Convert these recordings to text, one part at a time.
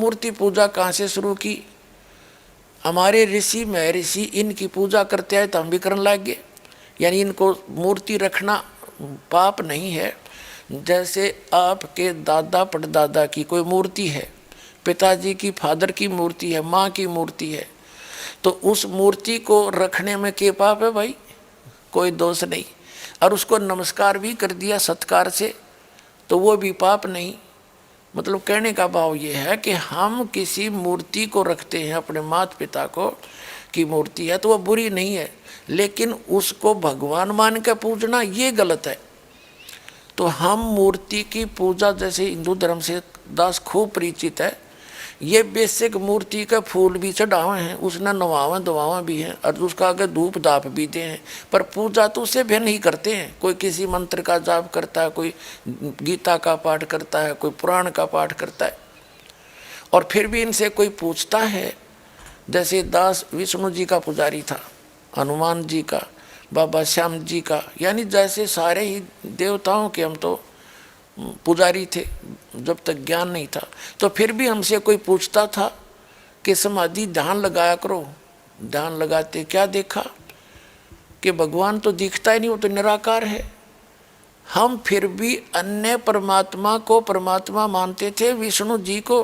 मूर्ति पूजा कहाँ से शुरू की? हमारे ऋषि महर्षि इनकी पूजा करते आए तो हम भी करने लग गए। यानी इनको मूर्ति रखना पाप नहीं है। जैसे आपके दादा परदादा की कोई मूर्ति है, पिताजी की फादर की मूर्ति है, माँ की मूर्ति है, तो उस मूर्ति को रखने में क्या पाप है भाई? कोई दोष नहीं। और उसको नमस्कार भी कर दिया सत्कार से तो वो भी पाप नहीं। मतलब कहने का भाव ये है कि हम किसी मूर्ति को रखते हैं, अपने माता पिता को की मूर्ति है तो वो बुरी नहीं है, लेकिन उसको भगवान मान के पूजना ये गलत है। तो हम मूर्ति की पूजा, जैसे हिंदू धर्म से दास खूब परिचित है, ये बेसिक मूर्ति का फूल भी चढ़ावे हैं, उसने नवावा दवावा भी हैं और उसका आगे धूप दाप भी दे हैं, पर पूजा तो उससे भिन्न ही करते हैं। कोई किसी मंत्र का जाप करता है, कोई गीता का पाठ करता है, कोई पुराण का पाठ करता है। और फिर भी इनसे कोई पूछता है, जैसे दास विष्णु जी का पुजारी था, हनुमान जी का, बाबा श्याम जी का, यानी जैसे सारे ही देवताओं के हम तो पुजारी थे जब तक ज्ञान नहीं था। तो फिर भी हमसे कोई पूछता था कि समाधि ध्यान लगाया करो। ध्यान लगाते क्या देखा कि भगवान तो दिखता ही नहीं, वो तो निराकार है। हम फिर भी अन्य परमात्मा को परमात्मा मानते थे, विष्णु जी को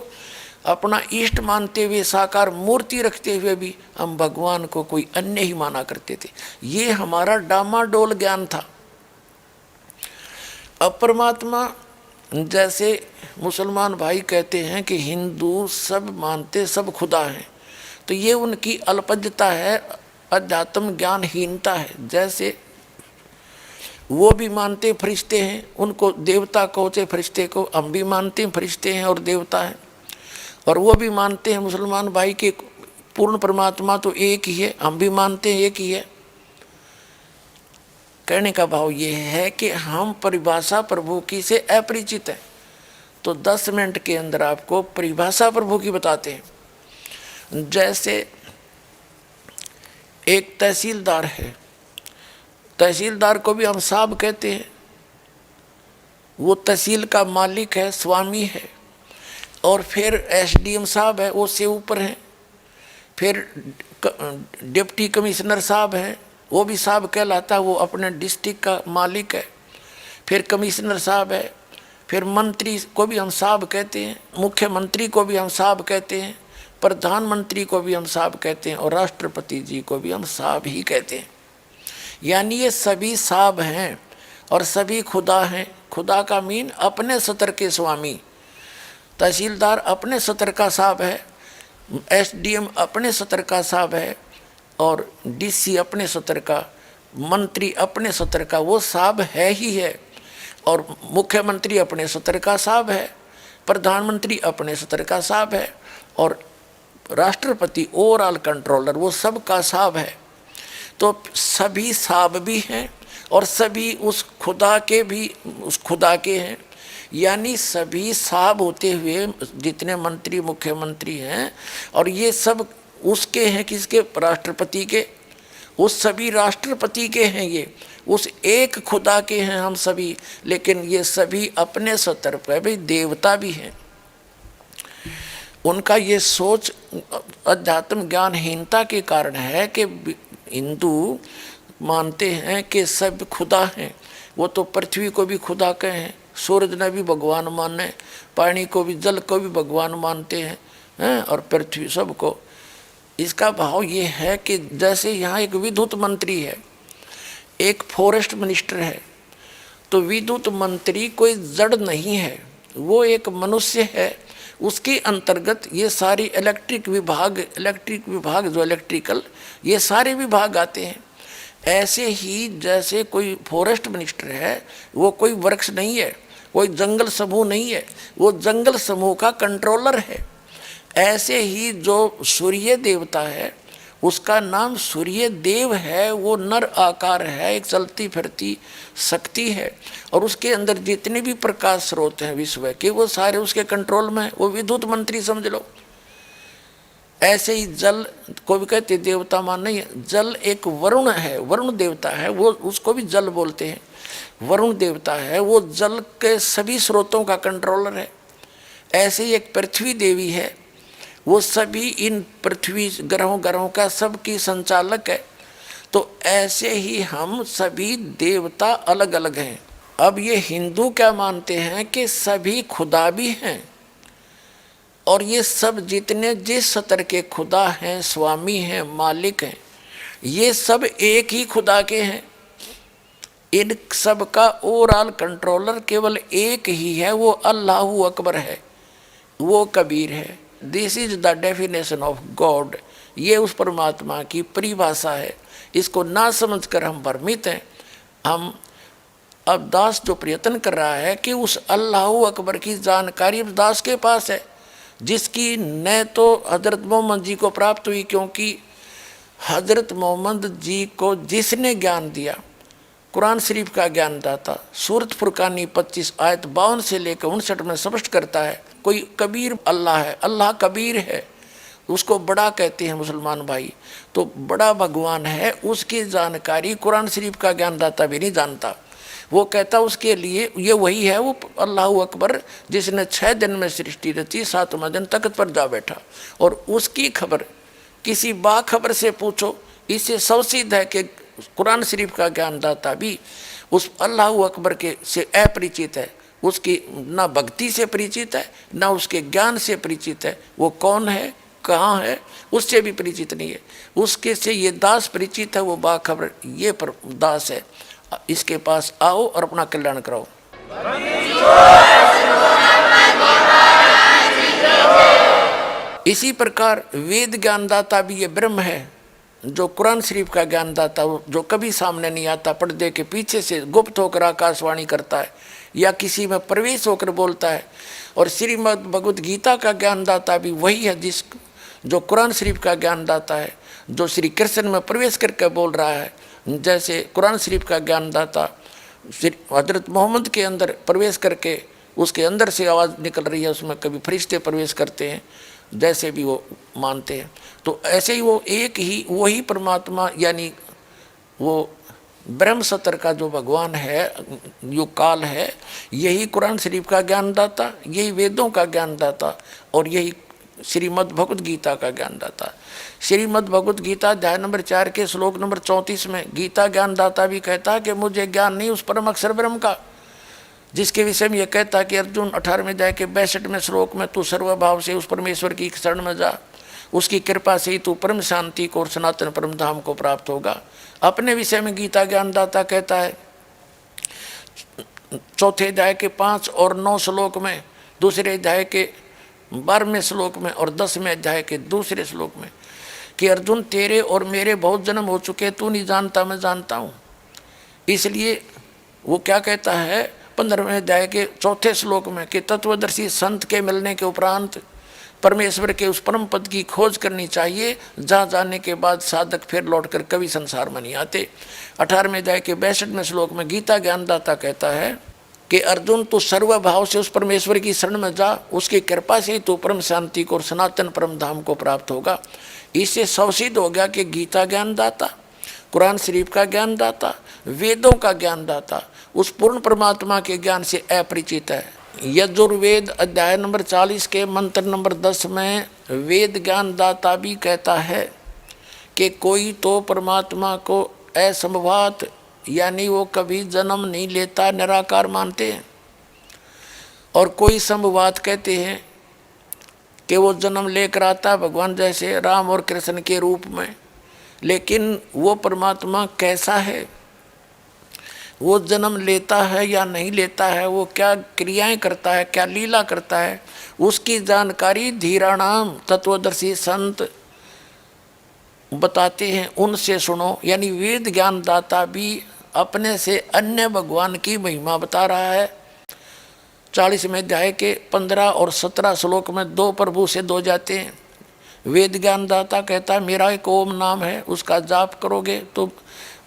अपना इष्ट मानते हुए, साकार मूर्ति रखते हुए भी हम भगवान को कोई अन्य ही माना करते थे। ये हमारा डामाडोल ज्ञान था। अब परमात्मा, जैसे मुसलमान भाई कहते हैं कि हिंदू सब मानते सब खुदा हैं, तो ये उनकी अल्पज्ञता है, अध्यात्म ज्ञानहीनता है। जैसे वो भी मानते फरिश्ते हैं, उनको देवता कहते फरिश्ते को, हम भी मानते हैं फरिश्ते हैं और देवता हैं। और वो भी मानते हैं मुसलमान भाई के पूर्ण परमात्मा तो एक ही है, हम भी मानते हैं एक ही है। कहने का भाव ये है कि हम परिभाषा प्रभु की से अपरिचित हैं। तो 10 मिनट के अंदर आपको परिभाषा प्रभु की बताते हैं। जैसे एक तहसीलदार है, तहसीलदार को भी हम साहब कहते हैं। वो तहसील का मालिक है, स्वामी है। और फिर एसडीएम साहब है, वो से ऊपर हैं। फिर डिप्टी कमिश्नर साहब हैं, वो भी साहब कहलाता है, वो अपने डिस्ट्रिक्ट का मालिक है। फिर कमिश्नर साहब है। फिर मंत्री को भी हम साहब कहते हैं, मुख्यमंत्री को भी हम साहब कहते हैं, प्रधानमंत्री को भी हम साहब कहते हैं, और राष्ट्रपति जी को भी हम साहब ही कहते हैं। यानी ये सभी साहब हैं और सभी खुदा हैं। खुदा का मीन अपने सतर के स्वामी। तहसीलदार अपने सतर का साहब है, एसडीएम अपने सतर का साहब है, और डीसी अपने सतर का, मंत्री अपने सतर का, वो साहब है ही है। और मुख्यमंत्री अपने सतर का साहब है, प्रधानमंत्री अपने सतर का साहब है, और राष्ट्रपति ओवरऑल कंट्रोलर वो सब का साहब है। तो सभी साहब भी हैं और सभी उस खुदा के भी उस खुदा के हैं। यानी सभी साहब होते हुए जितने मंत्री मुख्यमंत्री हैं, और ये सब उसके हैं, किसके? राष्ट्रपति के। उस सभी राष्ट्रपति के हैं, ये उस एक खुदा के हैं हम सभी। लेकिन ये सभी अपने सतर पर भी देवता भी हैं। उनका ये सोच अध्यात्म ज्ञानहीनता के कारण है कि हिंदू मानते हैं कि सब खुदा हैं। वो तो पृथ्वी को भी खुदा कहें, सूरज ने भी भगवान माने, पानी को भी, जल को भी भगवान मानते हैं, और पृथ्वी सबको। इसका भाव ये है कि जैसे यहाँ एक विद्युत मंत्री है, एक फॉरेस्ट मिनिस्टर है, तो विद्युत मंत्री कोई जड़ नहीं है, वो एक मनुष्य है। उसके अंतर्गत ये सारी इलेक्ट्रिक विभाग जो इलेक्ट्रिकल, ये सारे विभाग आते हैं। ऐसे ही जैसे कोई फॉरेस्ट मिनिस्टर है, वो कोई वृक्ष नहीं है, कोई जंगल समूह नहीं है, वो जंगल समूह का कंट्रोलर है। ऐसे ही जो सूर्य देवता है, उसका नाम सूर्य देव है। वो नर आकार है, एक चलती फिरती शक्ति है, और उसके अंदर जितने भी प्रकाश स्रोत हैं विश्व के, वो सारे उसके कंट्रोल में है। वो विद्युत मंत्री समझ लो। ऐसे ही जल को भी कहते देवता मान नहीं है। जल एक वरुण है, वरुण देवता है, वो उसको भी जल बोलते हैं। वरुण देवता है, वो जल के सभी स्रोतों का कंट्रोलर है। ऐसे ही एक पृथ्वी देवी है, वो सभी इन पृथ्वी ग्रहों का सबकी संचालक है। तो ऐसे ही हम सभी देवता अलग अलग हैं। अब ये हिंदू क्या मानते हैं कि सभी खुदा भी हैं, और ये सब जितने जिस स्तर के खुदा हैं, स्वामी हैं, मालिक हैं, ये सब एक ही खुदा के हैं। इन सब का ओवरऑल कंट्रोलर केवल एक ही है, वो अल्लाहू अकबर है, वो कबीर है। This is the definition of God. ये उस परमात्मा की परिभाषा है। इसको ना समझकर हम भ्रमित हैं। हम अब दास जो प्रयत्न कर रहा है कि उस अल्लाहू अकबर की जानकारी अब दास के पास है, जिसकी न तो हजरत मोहम्मद जी को प्राप्त हुई, क्योंकि हजरत मोहम्मद जी को जिसने ज्ञान दिया, कुरान शरीफ का ज्ञान दाता, सूरत फुरकानी 25 आयत 52 से लेकर 59 में स्पष्ट करता है, कोई कबीर अल्लाह है, अल्लाह कबीर है, उसको बड़ा कहते हैं मुसलमान भाई। तो बड़ा भगवान है, उसकी जानकारी कुरान शरीफ का ज्ञान दाता भी नहीं जानता। वो कहता उसके लिए ये वही है, वो अल्लाह अकबर जिसने 6 दिन में सृष्टि रची, 7वां दिन तख्त पर जा बैठा। और उसकी खबर किसी बाखबर से पूछो, इससे सवसिद्ध है कि कुरान शरीफ का ज्ञानदाता भी उस अल्लाह अकबर के से अपरिचित है, उसकी ना भक्ति से परिचित है, ना उसके ज्ञान से परिचित है। वो कौन है, कहाँ है, उससे भी परिचित नहीं है। उसके से ये दास परिचित है, वो बाखबर ये पर दास है। इसके पास आओ और अपना कल्याण कराओ। इसी प्रकार वेद ज्ञानदाता भी ये ब्रह्म है, जो कुरान शरीफ का ज्ञानदाता, जो कभी सामने नहीं आता, पर्दे के पीछे से गुप्त होकर आकाशवाणी करता है या किसी में प्रवेश होकर बोलता है। और श्रीमद् भगवद गीता का ज्ञानदाता भी वही है, जो कुरान शरीफ का ज्ञानदाता है, जो श्री कृष्ण में प्रवेश करके बोल रहा है। जैसे कुरान शरीफ का ज्ञानदाता हजरत मोहम्मद के अंदर प्रवेश करके उसके अंदर से आवाज़ निकल रही है, उसमें कभी फरिश्ते प्रवेश करते हैं, जैसे भी वो मानते हैं। तो ऐसे ही वो एक ही वही परमात्मा, यानी वो ब्रह्म सत्र का जो भगवान है, जो काल है, यही कुरान शरीफ का ज्ञानदाता, यही वेदों का ज्ञानदाता, और यही श्रीमद् भगवद गीता का ज्ञानदाता। श्रीमद् भगवद गीता अध्याय नंबर 4 के श्लोक नंबर 34 में गीता ज्ञानदाता भी कहता है कि मुझे ज्ञान नहीं उस परम अक्षर ब्रह्म का, जिसके विषय में यह कहता है कि अर्जुन 18वें अध्याय के 62वें श्लोक में तू सर्वभाव से उस परमेश्वर की शरण में जा, उसकी कृपा से ही तू परम शांति को और सनातन परम धाम को प्राप्त होगा। अपने विषय में गीता ज्ञानदाता कहता है 4थे अध्याय के 5 और 9 श्लोक में, दूसरे अध्याय के 12वें श्लोक में और 10वें अध्याय के दूसरे श्लोक में कि अर्जुन तेरे और मेरे बहुत जन्म हो चुके, तू नहीं जानता मैं जानता हूँ। इसलिए वो क्या कहता है 15वें अध्याय के 4थे श्लोक में कि तत्वदर्शी संत के मिलने के उपरांत परमेश्वर के उस परम पद की खोज करनी चाहिए, जहाँ जाने के बाद साधक फिर लौटकर कभी संसार में नहीं आते। 18वें अध्याय के 62वें श्लोक में गीता ज्ञानदाता कहता है कि अर्जुन तू सर्वभाव से उस परमेश्वर की शरण में जा, उसकी कृपा से ही तू परम शांति को और सनातन परम धाम को प्राप्त होगा। इससे सवसिद्ध हो गया कि गीता ज्ञानदाता, कुरान शरीफ का ज्ञानदाता, वेदों का ज्ञानदाता उस पूर्ण परमात्मा के ज्ञान से अपरिचित है। यजुर्वेद अध्याय नंबर 40 के मंत्र नंबर 10 में वेद ज्ञानदाता भी कहता है कि कोई तो परमात्मा को असंभवात, यानी वो कभी जन्म नहीं लेता, निराकार मानते हैं, और कोई संभवात कहते हैं कि वो जन्म लेकर आता है, भगवान जैसे राम और कृष्ण के रूप में। लेकिन वो परमात्मा कैसा है, वो जन्म लेता है या नहीं लेता है, वो क्या क्रियाएं करता है, क्या लीला करता है, उसकी जानकारी धीराणाम तत्वदर्शी संत बताते हैं, उनसे सुनो। यानी वेद ज्ञानदाता भी अपने से अन्य भगवान की महिमा बता रहा है। 40वें अध्याय के 15 और 17 श्लोक में 2 प्रभु से 2 जाते हैं। वेद ज्ञानदाता कहता है मेरा एक ओम नाम है, उसका जाप करोगे तो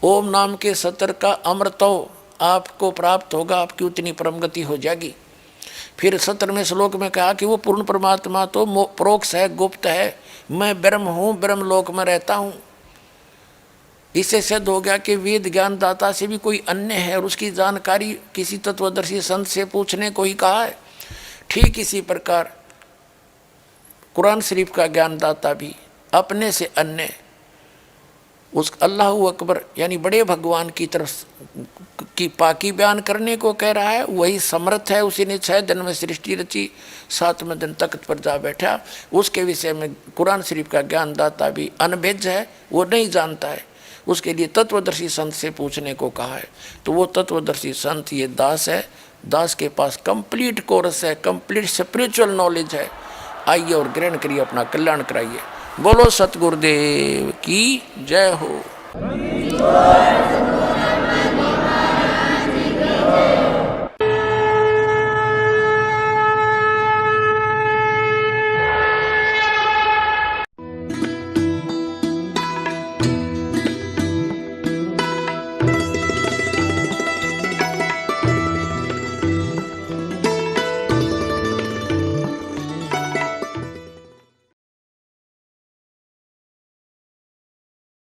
ओम नाम के सत्र का अमृतो आपको प्राप्त होगा, आपकी उतनी परम गति हो जाएगी। फिर 17वें श्लोक में कहा कि वो पूर्ण परमात्मा तो प्रोक्ष है, गुप्त है, मैं ब्रह्म हूँ, ब्रह्म लोक में रहता हूँ। इससे सिद्ध हो गया कि वेद ज्ञानदाता से भी कोई अन्य है और उसकी जानकारी किसी तत्वदर्शी संत से पूछने को ही कहा है। ठीक इसी प्रकार कुरान शरीफ का ज्ञानदाता भी अपने से अन्य उस अल्लाह अकबर यानी बड़े भगवान की तरफ की पाकी बयान करने को कह रहा है। वही समर्थ है, उसी ने 6 दिन में सृष्टि रची, 7वें दिन तख्त पर जा बैठा। उसके विषय में कुरान शरीफ का ज्ञानदाता भी अनभिज्ञ है, वो नहीं जानता है। उसके लिए तत्वदर्शी संत से पूछने को कहा है। तो वो तत्वदर्शी संत ये दास है। दास के पास कंप्लीट कोर्स है, कंप्लीट स्पिरिचुअल नॉलेज है। आइए और ग्रहण करिए, अपना कल्याण कराइए। बोलो सतगुरुदेव की जय हो।